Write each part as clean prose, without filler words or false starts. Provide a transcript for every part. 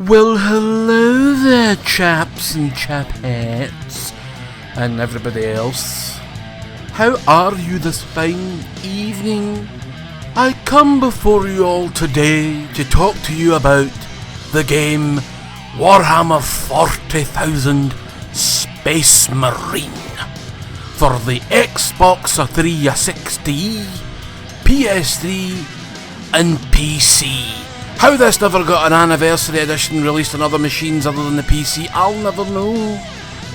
Well, hello there, chaps and chapettes, and everybody else. How are you this fine evening? I come before you all today to talk to you about the game Warhammer 40,000 Space Marine for the Xbox 360, PS3 and PC. How this never got an anniversary edition released on other machines other than the PC, I'll never know.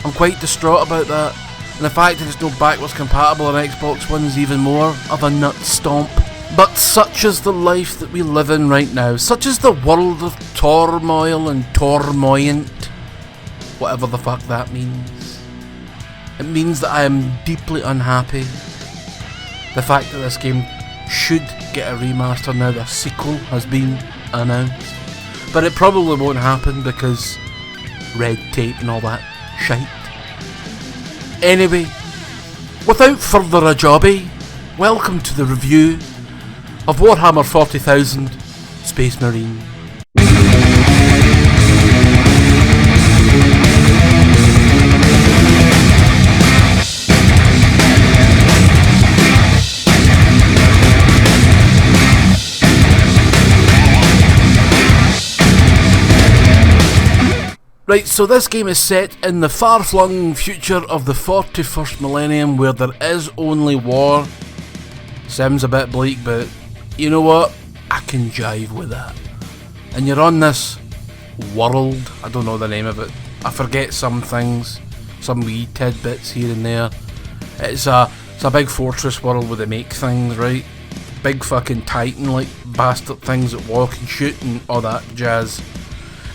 I'm quite distraught about that. And the fact that it's no backwards compatible on Xbox One is even more of a nut stomp. But such is the life that we live in right now. Such is the world of turmoil and tormoyant. Whatever the fuck that means. It means that I am deeply unhappy. The fact that this game should get a remaster now the sequel has been announced. But it probably won't happen because red tape and all that shite. Anyway, without further ado, welcome to the review of Warhammer 40,000 Space Marine. Right, so this game is set in the far-flung future of the 41st millennium where there is only war. Sounds a bit bleak, but you know what? I can jive with that. And you're on this world, I don't know the name of it. I forget some things, some wee tidbits here and there. It's a big fortress world where they make things, right? Big fucking titan-like bastard things that walk and shoot and all that jazz.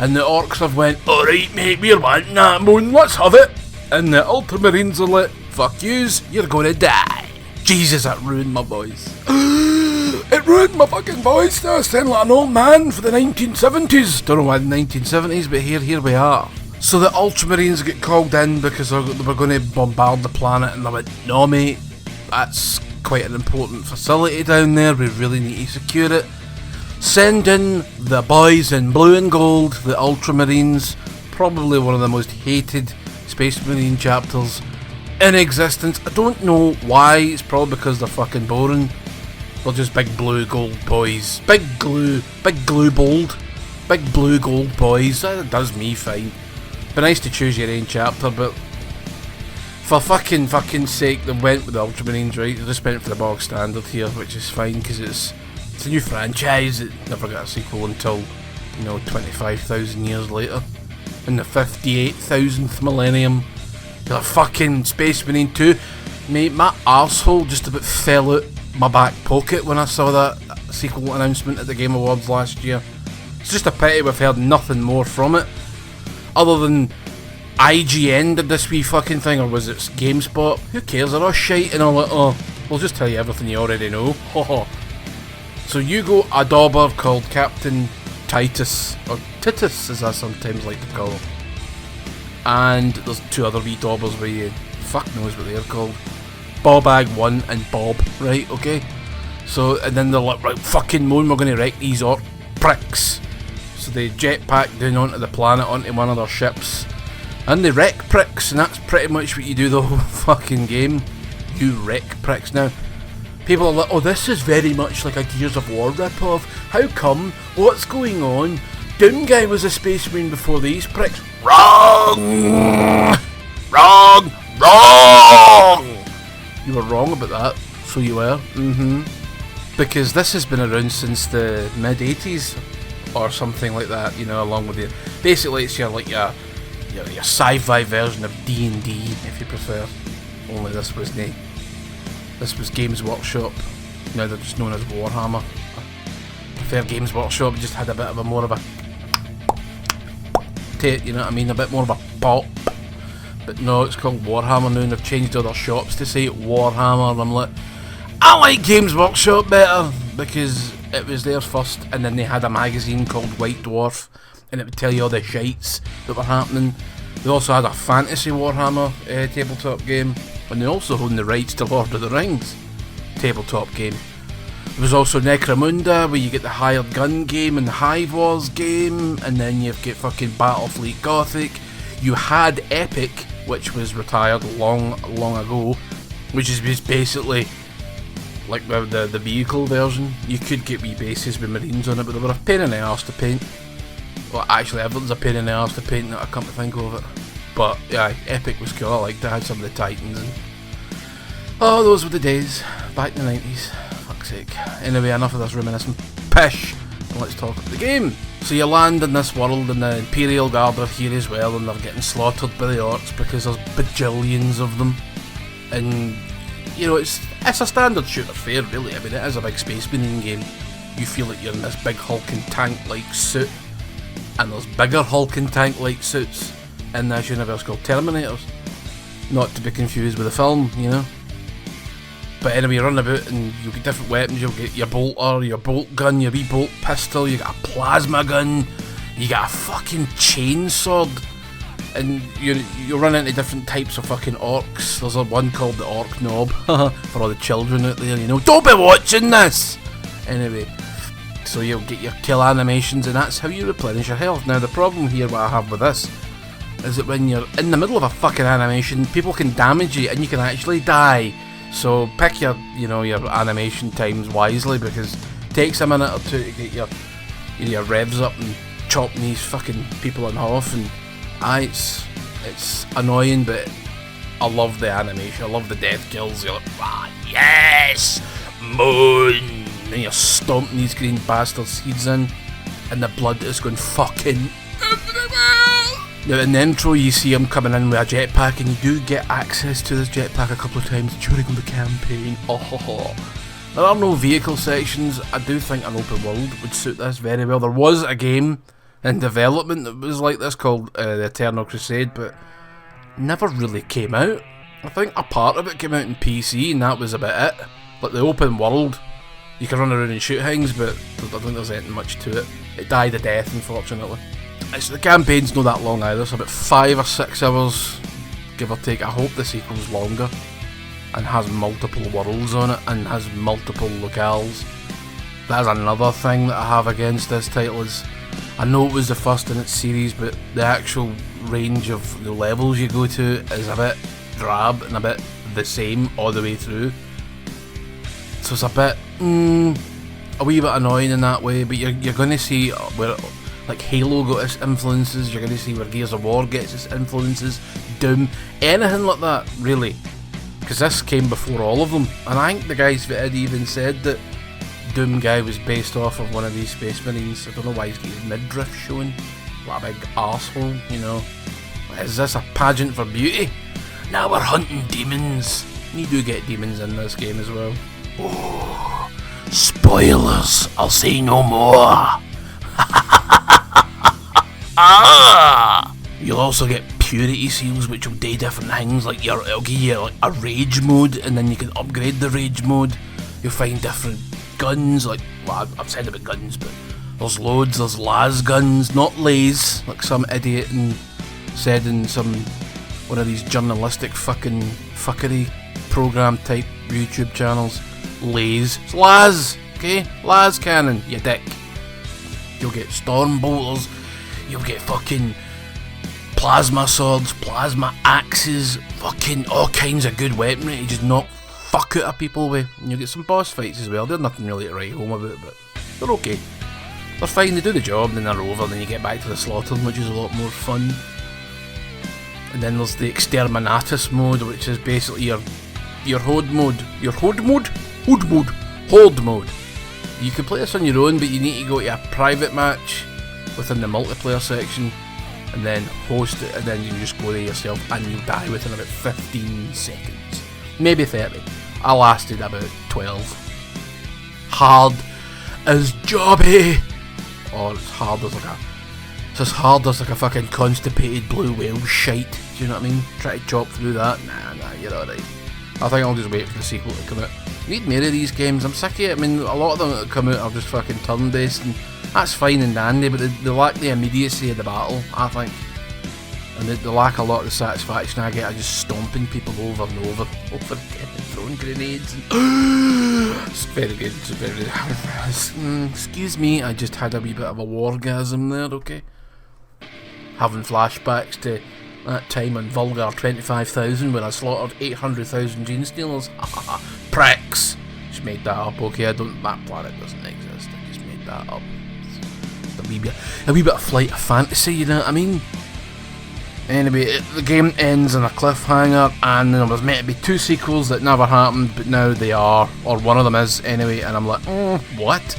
And the orcs have went, alright mate, we're wanting that moon, let's have it. And the ultramarines are like, fuck yous, you're gonna die. Jesus, that ruined my voice. It ruined my fucking voice. Now I sound like an old man for the 1970s. Don't know why the 1970s, but here we are. So the ultramarines get called in because they were going to bombard the planet, and they went, no mate, that's quite an important facility down there, we really need to secure it. Send in the boys in blue and gold, the Ultramarines, probably one of the most hated Space Marine chapters in existence. I don't know why, it's probably because they're fucking boring. They're just big blue gold boys. Big blue gold boys. That does me fine. Be nice to choose your own chapter, but for fucking sake, they went with the Ultramarines, right? They just went for the bog standard here, which is fine because it's a new franchise. It never got a sequel until, 25,000 years later. In the 58,000th millennium. The fucking Space Marine 2. Mate, my arsehole just about fell out my back pocket when I saw that sequel announcement at the Game Awards last year. It's just a pity we've heard nothing more from it. Other than IGN did this wee fucking thing, or was it GameSpot? Who cares? They're all shite and all that. Oh, we'll just tell you everything you already know. So you go a dauber called Captain Titus, or Titus as I sometimes like to call him. And there's two other wee daubers where you fuck knows what they're called. Bobag 1 and Bob, right, okay? So, and then they're like, right, fucking moon, we're going to wreck these orc pricks. So they jetpack down onto the planet, onto one of their ships. And they wreck pricks, and that's pretty much what you do the whole fucking game. You wreck pricks. Now, people are like, oh, this is very much like a Gears of War rip-off. How come? What's going on? Doomguy was a Space Marine before these pricks. Wrong! Wrong! Wrong! You were wrong about that. So you were. Because this has been around since the mid-80s or something like that, along with it. Basically, it's your sci-fi version of D&D, if you prefer. Only this was Games Workshop. Now they're just known as Warhammer. I prefer Games Workshop, just had a bit of a more of a you know what I mean, a bit more of a pop. But no, it's called Warhammer now, and they've changed all their shops to say Warhammer, and I'm like, I like Games Workshop better, because it was theirs first, and then they had a magazine called White Dwarf, and it would tell you all the shites that were happening. They also had a fantasy Warhammer tabletop game, and they also own the rights to Lord of the Rings tabletop game. There was also Necromunda, where you get the hired gun game and the Hive Wars game, and then you've got fucking Battlefleet Gothic. You had Epic, which was retired long ago, which is just basically like the vehicle version. You could get wee bases with Marines on it, but they were a pain in the arse to paint. Well, actually, everything's a pain in the arse to paint, I come to think of it. But yeah, Epic was cool. I liked it. I had some of the Titans, and oh, those were the days back in the 90s. Fuck's sake. Anyway, enough of this reminiscent pish, and let's talk about the game. So you land in this world, and the Imperial Guard are here as well, and they're getting slaughtered by the orcs because there's bajillions of them. And you know, it's a standard shooter fare, really. I mean, it is a big Space Marine game. You feel like you're in this big hulking tank-like suit, and there's bigger hulking tank-like suits in this universe called Terminators. Not to be confused with the film, you know. But anyway, you run about and you'll get different weapons. You'll get your bolter, your bolt gun, your wee bolt pistol, you got a plasma gun, you got a fucking chainsword, and you run into different types of fucking orcs. There's one called the Orc Knob, for all the children out there, you know. Don't be watching this! Anyway, so you'll get your kill animations, and that's how you replenish your health. Now the problem here, what I have with this, is that when you're in the middle of a fucking animation, people can damage you and you can actually die. So pick your animation times wisely, because it takes a minute or two to get your revs up and chopping these fucking people in half, and it's annoying, but I love the animation. I love the death kills. You're like, yes, moon, and you're stomping these green bastards' heads in, and the blood is going fucking everywhere. Now in the intro you see him coming in with a jetpack, and you do get access to this jetpack a couple of times during the campaign. There are no vehicle sections. I do think an open world would suit this very well. There was a game in development that was like this called The Eternal Crusade, but never really came out. I think a part of it came out in PC, and that was about it. Like the open world, you can run around and shoot things, but I don't think there's anything much to it. It died a death, unfortunately. So the campaign's not that long either, it's about 5 or 6 hours, give or take. I hope the sequel's longer, and has multiple worlds on it, and has multiple locales. That is another thing that I have against this title, is I know it was the first in its series, but the actual range of the levels you go to is a bit drab and a bit the same all the way through. So it's a bit a wee bit annoying in that way, but you're going to see where like Halo got its influences, you're going to see where Gears of War gets its influences, Doom, anything like that, really. Because this came before all of them, and I think the guys that had even said that Doom guy was based off of one of these Space Marines. I don't know why he's got his midriff showing, like a big arsehole, you know. Is this a pageant for beauty? Now we're hunting demons. You do get demons in this game as well. Oh, spoilers, I'll say no more. You'll also get purity seals, which will do different things, like it'll give you like a rage mode, and then you can upgrade the rage mode. You'll find different guns, like, well, I've said about guns, but there's loads. There's las guns, not lays, like some idiot said in one of these journalistic fucking fuckery program type YouTube channels. Lays, it's las, okay, las cannon, you dick. You'll get storm bolters, you'll get fucking plasma swords, plasma axes, fucking all kinds of good weaponry to just knock fuck out of people with. And you'll get some boss fights as well. They're nothing really to write home about, but they're okay. They're fine, they do the job, and then they're over, and then you get back to the slaughtering, which is a lot more fun. And then there's the Exterminatus mode, which is basically your horde mode. Your horde mode? Horde mode. Horde mode. You can play this on your own, but you need to go to a private match within the multiplayer section, and then host it, and then you just go there yourself, and you die within about 15 seconds. Maybe 30. I lasted about 12. Hard as jobby! Or it's hard as it's as hard as like a fucking constipated blue whale shite. Do you know what I mean? Try to chop through that. Nah, you're alright. I think I'll just wait for the sequel to come out. Need more of these games. I'm sick of it. I mean, a lot of them that come out are just fucking turn-based, and that's fine and dandy, but they lack the immediacy of the battle, I think. and the lack a lot of the satisfaction I get, just stomping people over and over again and throwing grenades. It's very good. It's very. Excuse me, I just had a wee bit of a wargasm there. Okay, having flashbacks to that time on Vulgar 25,000 when I slaughtered 800,000 gene stealers. Pricks. Just made that up. Okay, that planet doesn't exist. I just made that up. It's a wee bit of flight of fantasy, you know what I mean? Anyway, the game ends on a cliffhanger, and there was meant to be 2 sequels that never happened, but now they are, or one of them is anyway, and I'm like, what?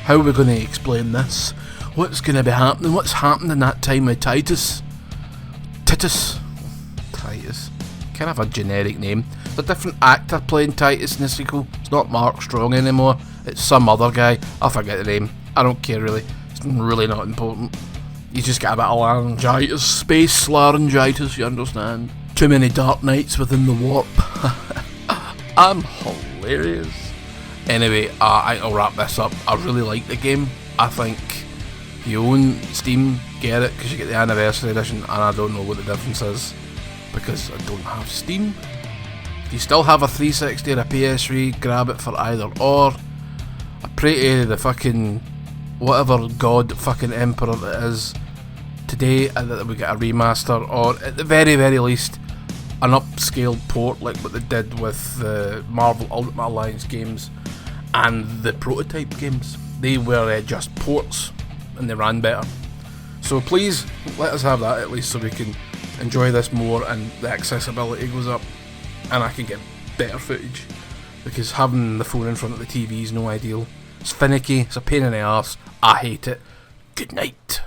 How are we going to explain this? What's going to be happening? What's happened in that time with Titus? Titus? Kind of a generic name. It's a different actor playing Titus in the sequel. It's not Mark Strong anymore, it's some other guy. I'll forget the name. I don't care really. It's really not important. You just get a bit of laryngitis, space laryngitis, you understand? Too many dark nights within the warp. I'm hilarious. Anyway, I'll wrap this up. I really like the game. I think if you own Steam, get it, because you get the anniversary edition, and I don't know what the difference is, because I don't have Steam. If you still have a 360 or a PS3, grab it for either or. I pray to the fucking whatever god fucking emperor it is today that we get a remaster, or at the very least an upscaled port like what they did with the Marvel Ultimate Alliance games and the prototype games. They were just ports and they ran better. So please let us have that at least, so we can enjoy this more and the accessibility goes up and I can get better footage, because having the phone in front of the TV is no ideal. It's finicky, it's a pain in the arse, I hate it. Good night.